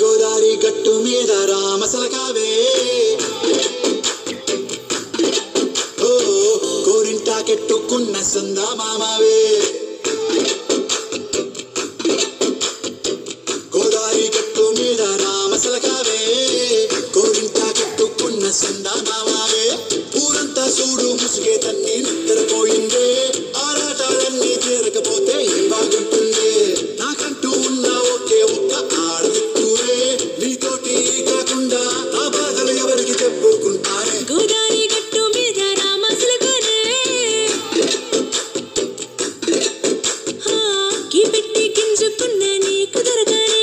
గోదారి గట్టు మీద రామసలకావే ఓ కోరింటాకెట్టుకున్న సందా మామావే గోదారి గట్టు మీద రామసలకావే కోరింటాకెట్టుకున్న సందా మామావే ఊరంతా చూడు ముసుగే తన్ని నిద్రపోయిందే ఆరాటాలన్నీ తీరకపోతే ఏం బాగుంటుంది నాకంటూ ఉన్న ఒకే ఒక్క ఆడదిక్కువే నీతోటి కాకుండా ఆ బాధలు ఎవరికి చెప్పుకుంటారే గోదారి గట్టు మీద రామసలకానే పెట్టి గింజుకున్న నీకు దొరకనే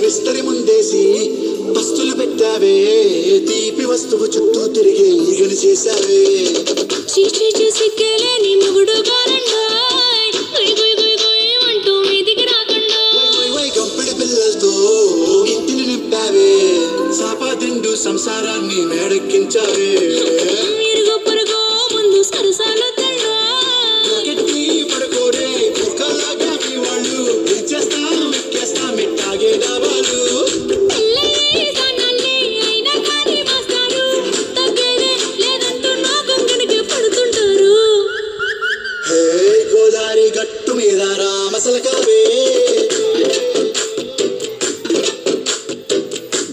విస్తరి ముందేసి పస్తులు పెట్టావే తీపి వస్తువు చుట్టూ తిరిగే ఈగని చేశావే చీచి చూసి కేలేని మొగుడు గారండాయ్ గుయ్ గుయ్ గుయ్ గుయ్ అంటూ మీదికి రాకుండా గంపిడి పిల్లలతో ఇంటిని నింపావే సాపాదిండు సంసారాన్ని మేడెక్కించావే ఇరుగు పొరుగు ముందు సరసాలు తండా గట్టి పడుకోరే కుక్కలాగా మీ వాళ్ళు ఇచ్చేస్తాం ఎక్కేస్తాం ఎట్టాగే డాబాలు పెళ్ళయ్యే సానాల్ని అయినా కానీ మాస్తారు తగ్గేదే లేదంటూ నా గంగనికి పడుతుంటారు హే గోదారి గట్టు మీద రామసలకావే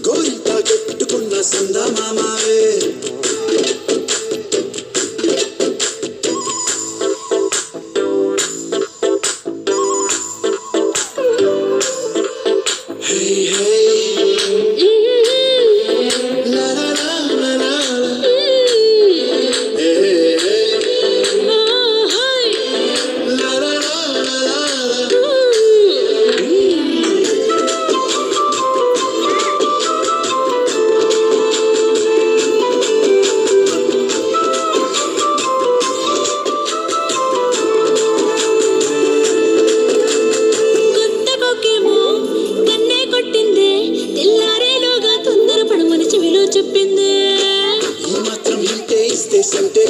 గోరింట కట్టుకున్న సందా మామావే హే హే లా లా లా లా లా హే హే లా లా లా లా లా కొత్త కొక్కేమో కన్నే కొట్టిందే తెల్లారేలోగా తొందరపడమని చెవిలో చెప్పిందే ఈ మాత్రం ఇంటే ఇస్తే సంటే